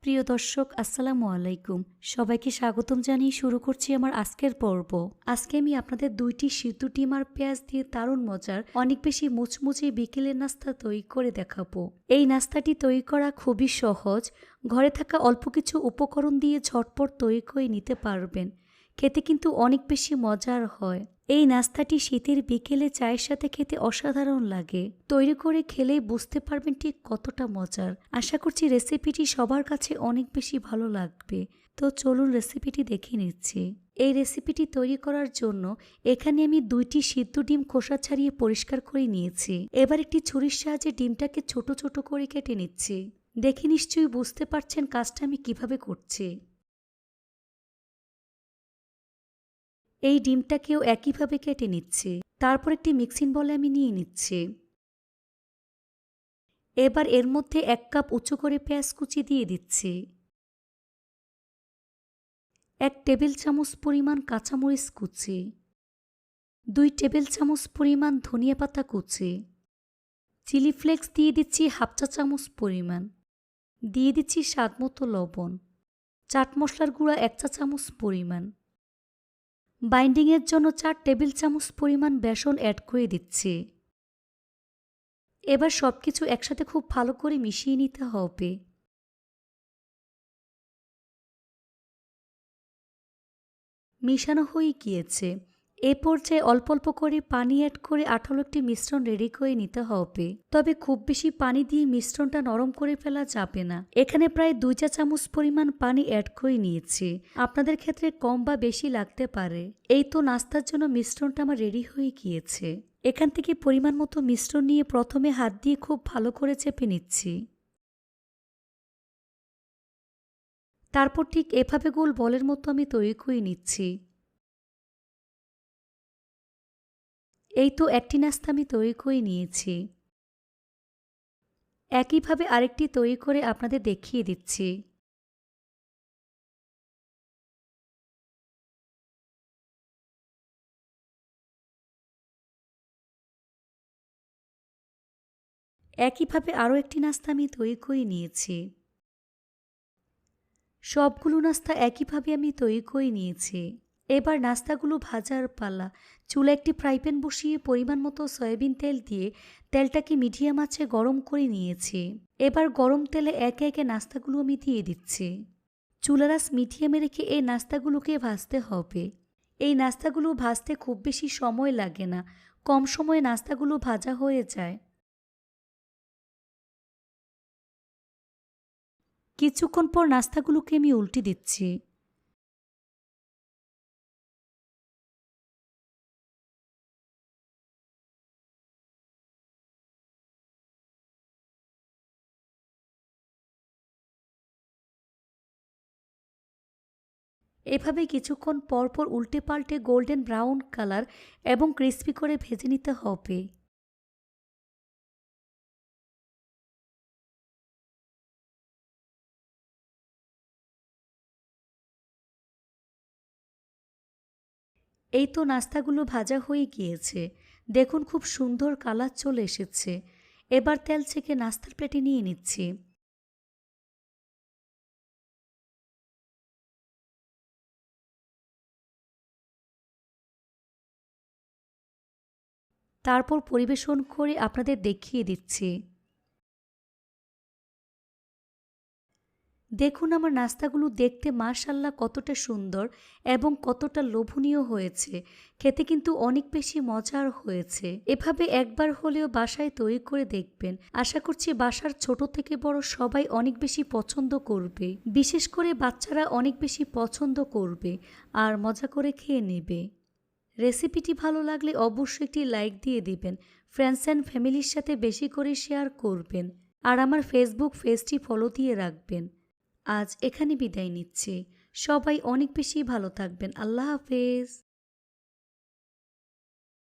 প্রিয় দর্শক আসসালামু আলাইকুম। সবাইকে স্বাগতম জানিয়ে শুরু করছি আমার আজকের পর্ব। আজকে আমি আপনাদের 2টি সিদ্ধ ডিম আর পেঁয়াজ দিয়ে দারুণ মজার অনেক বেশি মুচমুচে বিকেলের নাস্তা তৈরি করে দেখাবো। এই নাস্তাটি তৈরি করা খুবই সহজ, ঘরে থাকা অল্প কিছু উপকরণ দিয়ে ঝটপট তৈরি করে নিতে পারবেন। খেতে কিন্তু অনেক বেশি মজার হয়। এই নাস্তাটি শীতের বিকেলে চায়ের সাথে খেতে অসাধারণ লাগে। তৈরি করে খেলেই বুঝতে পারবেন ঠিক কতটা মজার। আশা করছি রেসিপিটি সবার কাছে অনেক বেশি ভালো লাগবে। তো চলুন রেসিপিটি দেখে নিচ্ছি। এই রেসিপিটি তৈরি করার জন্য এখানে আমি 2টি সিদ্ধ ডিম খোসা ছাড়িয়ে পরিষ্কার করে নিয়েছি। এবার একটি ছুরির সাহায্যে ডিমটাকে ছোট ছোট করে কেটে নিচ্ছি। দেখে নিশ্চয়ই বুঝতে পারছেন কাজটা আমি কিভাবে করছি। এই ডিমটাকেও একইভাবে কেটে নিচ্ছি। তারপর একটি মিক্সিং বলে আমি নিয়ে নিচ্ছি। এবার এর মধ্যে 1 কাপ উঁচু করে পেঁয়াজ কুচি দিয়ে দিচ্ছি। 1 টেবিল চামচ পরিমাণ কাঁচামরিচ কুচি, 2 টেবিল চামচ পরিমাণ ধনিয়া পাতা কুচি, চিলি ফ্লেক্স দিয়ে দিচ্ছি 1/2 চা চামচ পরিমাণ, দিয়ে দিচ্ছি স্বাদমতো লবণ, চাট মশলার গুঁড়া 1 চা চামচ পরিমাণ। বাইন্ডিংয়ের জন্য 4 টেবিল চামচ পরিমাণ বেসন অ্যাড করে দিচ্ছি। এবার সবকিছু একসাথে খুব ভালো করে মিশিয়ে নিতে হবে। মিশানো হয়ে গিয়েছে। এ পর্যায়ে অল্প অল্প করে পানি অ্যাড করে আঠালো একটি মিশ্রণ রেডি করে নিতে হবে। তবে খুব বেশি পানি দিয়ে মিশ্রণটা নরম করে ফেলা যাবে না। এখানে প্রায় 2 চা চামচ পরিমাণ পানি অ্যাড করে নিয়েছি। আপনাদের ক্ষেত্রে কম বা বেশি লাগতে পারে। এই তো নাস্তার জন্য মিশ্রণটা আমার রেডি হয়ে গিয়েছে। এখান থেকে পরিমাণ মতো মিশ্রণ নিয়ে প্রথমে হাত দিয়ে খুব ভালো করে চেপে নিচ্ছি। তারপর ঠিক এভাবে গোল বলের মতো আমি তৈরি করে নিচ্ছি। এই তো একটি নাস্তা আমি তৈরি করে নিয়েছি। একইভাবে আরেকটি তৈরি করে আপনাদের দেখিয়ে দিচ্ছি। একইভাবে আরও একটি নাস্তা আমি তৈরি করে নিয়েছি। সবগুলো নাস্তা একইভাবে আমি তৈরি করে নিয়েছি। এবার নাস্তাগুলো ভাজার পালা। চুলায় একটি ফ্রাই প্যান বসিয়ে পরিমাণ মতো সয়াবিন তেল দিয়ে তেলটাকে মিডিয়াম আঁচে গরম করে নিয়েছি। এবার গরম তেলে একে একে নাস্তাগুলো আমি দিয়ে দিচ্ছি। চুলার আঁচ মিডিয়ামে রেখে এই নাস্তাগুলোকে ভাজতে হবে। এই নাস্তাগুলো ভাজতে খুব বেশি সময় লাগে না, কম সময়ে নাস্তাগুলো ভাজা হয়ে যায়। কিছুক্ষণ পর নাস্তাগুলোকে আমি উল্টে দিচ্ছি। এভাবে কিছুক্ষণ পর পর উল্টে পাল্টে গোল্ডেন ব্রাউন কালার এবং ক্রিস্পি করে ভেজে নিতে হবে। এই তো নাস্তাগুলো ভাজা হয়ে গিয়েছে। দেখুন খুব সুন্দর কালার চলে এসেছে। এবার তেল ছেঁকে নাস্তার প্লেটে নিয়ে নিচ্ছি। তারপর পরিবেশন করে আপনাদের দেখিয়ে দিচ্ছি। দেখুন আমার নাস্তাগুলো দেখতে মাশাআল্লাহ কতটা সুন্দর এবং কতটা লোভনীয় হয়েছে। খেতে কিন্তু অনেক বেশি মজার হয়েছে। এভাবে একবার হলেও বাসায় তৈরি করে দেখবেন। আশা করছি বাসার ছোট থেকে বড় সবাই অনেক বেশি পছন্দ করবে। বিশেষ করে বাচ্চারা অনেক বেশি পছন্দ করবে আর মজা করে খেয়ে নেবে। রেসিপিটি ভালো লাগলে অবশ্যই একটি লাইক দিয়ে দিবেন। ফ্রেন্ডস অ্যান্ড ফ্যামিলির সাথে বেশি করে শেয়ার করবেন। আর আমার ফেসবুক পেজটি ফলো দিয়ে রাখবেন। আজ এখানে বিদায় নিচ্ছি। সবাই অনেক বেশি ভালো থাকবেন। আল্লাহ হাফেজ।